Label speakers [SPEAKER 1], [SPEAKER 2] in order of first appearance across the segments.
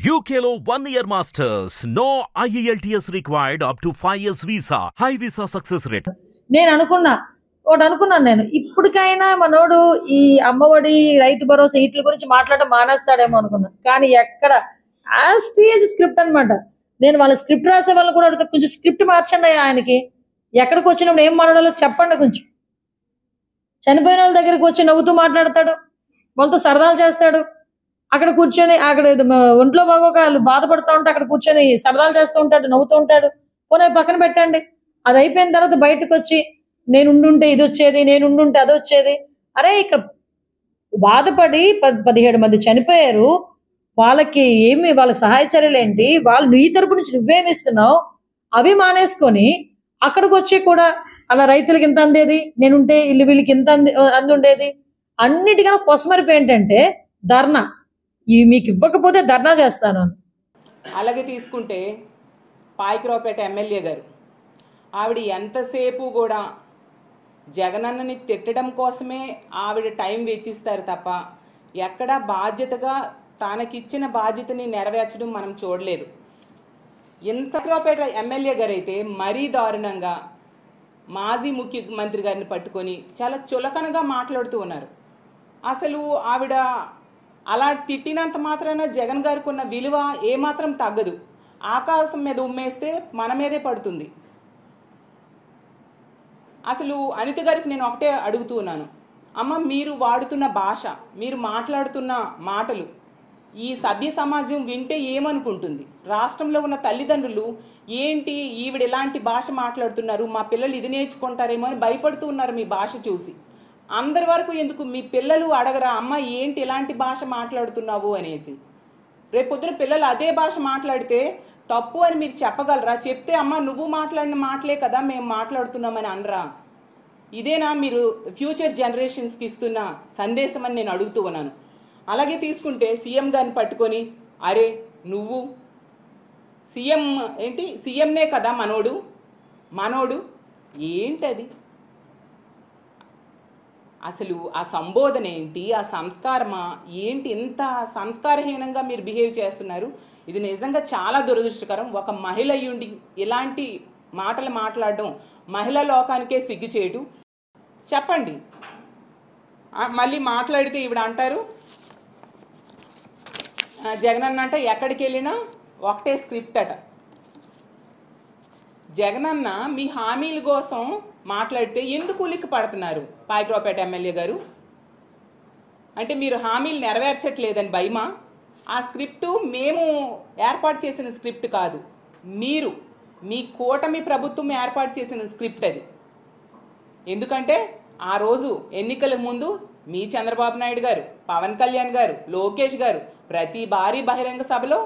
[SPEAKER 1] UKలో 1 year masters. No IELTS required up to 5 years visa. High visa success rate.
[SPEAKER 2] నేను అనుకున్నాను నేను ఇప్పటికైనా మనోడు ఈ అమ్మఒడి రైతు భరోసా వీటి గురించి మాట్లాడడం మానేస్తాడేమో అనుకున్నా. కానీ ఎక్కడ స్క్రిప్ట్ అన్నమాట. నేను వాళ్ళ స్క్రిప్ట్ రాసే వాళ్ళు కూడా అడుగుతా, కొంచెం స్క్రిప్ట్ మార్చండి ఆయనకి. ఎక్కడికి వచ్చినప్పుడు ఏం మాట్లాడాలో చెప్పండి. కొంచెం చనిపోయిన వాళ్ళ దగ్గరికి వచ్చి నవ్వుతూ మాట్లాడతాడు, వాళ్ళతో సరదాలు చేస్తాడు. అక్కడ కూర్చొని అక్కడ ఒంట్లో బాగోక వాళ్ళు బాధపడుతూ ఉంటే అక్కడ కూర్చొని సరదాలు చేస్తూ ఉంటాడు, నవ్వుతూ ఉంటాడు. పోనీ పక్కన పెట్టండి. అది అయిపోయిన తర్వాత బయటకు వచ్చి నేను ఉండుంటే ఇది వచ్చేది, నేను ఉండుంటే అది వచ్చేది. అరే ఇక్కడ బాధపడి 17 మంది చనిపోయారు, వాళ్ళకి వాళ్ళకి సహాయ చర్యలు ఏంటి, వాళ్ళు నీ తరపు నుంచి నువ్వేమి ఇస్తున్నావు, అవి మానేసుకొని అక్కడికి వచ్చి కూడా అలా రైతులకి ఇంత అందేది, నేనుంటే వీళ్ళకి ఇంత అందుండేది. అన్నిటికన్నా కొసమరిపి ఏంటంటే ధర్నా. మీకు ఇవ్వకపోతే ధర్నా చేస్తాను.
[SPEAKER 3] అలాగే తీసుకుంటే పాయకరావుపేట ఎమ్మెల్యే గారు, ఆవిడ ఎంతసేపు కూడా జగనన్నని తిట్టడం కోసమే ఆవిడ టైం వెచ్చిస్తారు తప్ప ఎక్కడ బాధ్యతగా తనకిచ్చిన బాధ్యతని నెరవేర్చడం మనం చూడలేదు. పాయకరావుపేట ఎమ్మెల్యే గారు అయితే మరీ దారుణంగా మాజీ ముఖ్యమంత్రి గారిని పట్టుకొని చాలా చులకనగా మాట్లాడుతూ ఉన్నారు. అసలు ఆవిడ అలా తిట్టినంత మాత్రాన జగన్ గారికి ఉన్న విలువ ఏమాత్రం తగ్గదు. ఆకాశం మీద ఉమ్మేస్తే మన మీదే పడుతుంది. అసలు అనిత గారికి నేను ఒకటే అడుగుతూ ఉన్నాను, అమ్మ మీరు వాడుతున్న భాష, మీరు మాట్లాడుతున్న మాటలు ఈ సభ్య సమాజం వింటే ఏమనుకుంటుంది? రాష్ట్రంలో ఉన్న తల్లిదండ్రులు ఏంటి ఈవిడ ఎలాంటి భాష మాట్లాడుతున్నారు, మా పిల్లలు ఇది నేర్చుకుంటారేమో అని భయపడుతూ ఉన్నారు మీ భాష చూసి. అందరి వరకు ఎందుకు మీ పిల్లలు అడగరా, అమ్మ ఏంటి ఎలాంటి భాష మాట్లాడుతున్నావు అనేసి? రేపొద్దున పిల్లలు అదే భాష మాట్లాడితే తప్పు అని మీరు చెప్పగలరా? చెప్తే అమ్మ నువ్వు మాట్లాడిన మాటలే కదా మేము మాట్లాడుతున్నామని అనరా? ఇదేనా మీరు ఫ్యూచర్ జనరేషన్స్కి ఇస్తున్న సందేశం అని నేను అడుగుతూ ఉన్నాను. అలాగే తీసుకుంటే సీఎం గారిని పట్టుకొని, అరే నువ్వు సీఎం ఏంటి, సీఎంనే కదా మనోడు ఏంటది? అసలు ఆ సంబోధన ఏంటి, ఆ సంస్కారమా ఏంటి? ఇంత సంస్కారహీనంగా మీరు బిహేవ్ చేస్తున్నారు. ఇది నిజంగా చాలా దురదృష్టకరం. ఒక మహిళ అయ్యుండి ఇలాంటి మాటలు మాట్లాడడం మహిళా లోకానికే సిగ్గుచేటు. చెప్పండి. మళ్ళీ మాట్లాడితే ఈవిడ అంటారు జగనన్న అంటే ఎక్కడికి వెళ్ళినా ఒకటే స్క్రిప్ట్ అట. జగనన్న మీ హామీల కోసం మాట్లాడితే ఎందుకు ఉలిక్కి పడుతున్నారు పాయకరావుపేట ఎమ్మెల్యే గారు? అంటే మీరు హామీలు నెరవేర్చట్లేదని భయమా? ఆ స్క్రిప్టు మేము ఏర్పాటు చేసిన స్క్రిప్ట్ కాదు, మీరు మీ కూటమి ప్రభుత్వం ఏర్పాటు చేసిన స్క్రిప్ట్ అది. ఎందుకంటే ఆ రోజు ఎన్నికల ముందు మీ చంద్రబాబు నాయుడు గారు, పవన్ కళ్యాణ్ గారు, లోకేష్ గారు ప్రతి భారీ బహిరంగ సభలో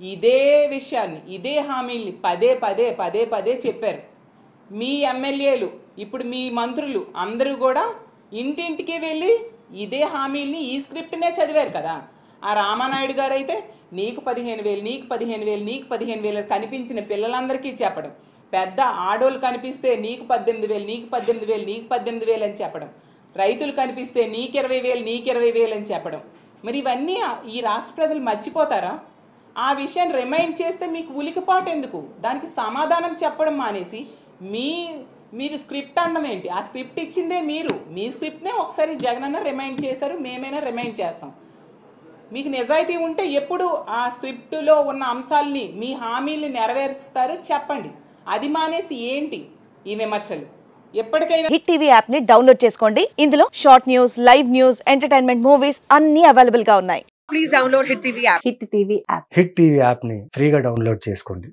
[SPEAKER 3] ఇదే విషయాన్ని, ఇదే హామీల్ని పదే చెప్పారు. మీ ఎమ్మెల్యేలు, ఇప్పుడు మీ మంత్రులు అందరూ కూడా ఇంటింటికి వెళ్ళి ఇదే హామీల్ని, ఈ స్క్రిప్ట్నే చదివారు కదా. ఆ రామానాయుడు గారు అయితే నీకు 15,000, నీకు 15,000, నీకు 15,000 కనిపించిన పిల్లలందరికీ చెప్పడం, పెద్ద ఆడోళ్ళు కనిపిస్తే నీకు 18,000, నీకు 18,000, నీకు 18,000 అని చెప్పడం, రైతులు కనిపిస్తే నీకు 20,000, నీకు 20,000 అని చెప్పడం. మరి ఇవన్నీ ఈ రాష్ట్ర ప్రజలు మర్చిపోతారా? ఆ విషయాన్ని రిమైండ్ చేస్తే మీకు ఉలికిపాటు ఎందుకు? దానికి సమాధానం చెప్పడం మానేసి మీరు స్క్రిప్ట్ అనడం ఏంటి? ఆ స్క్రిప్ట్ ఇచ్చిందే మీరు. మీ స్క్రిప్ట్నే ఒకసారి జగనన్న రిమైండ్ చేశారు, మేమైనా రిమైండ్ చేస్తాం. మీకు నిజాయితీ ఉంటే ఎప్పుడు ఆ స్క్రిప్టులో ఉన్న అంశాలని, మీ హామీల్ని నెరవేరుస్తారు చెప్పండి. అది మానేసి ఏంటి ఈ విమర్శలు? ఎప్పటికైనా
[SPEAKER 4] హిట్ టీవీ యాప్ ని డౌన్లోడ్ చేసుకోండి. ఇందులో short news, live news, entertainment movies అన్ని అవైలబుల్ గా ఉన్నాయి. Please download hit TV app.
[SPEAKER 5] Hit TV app ని ఫ్రీగా డౌన్లోడ్ చేసుకోండి.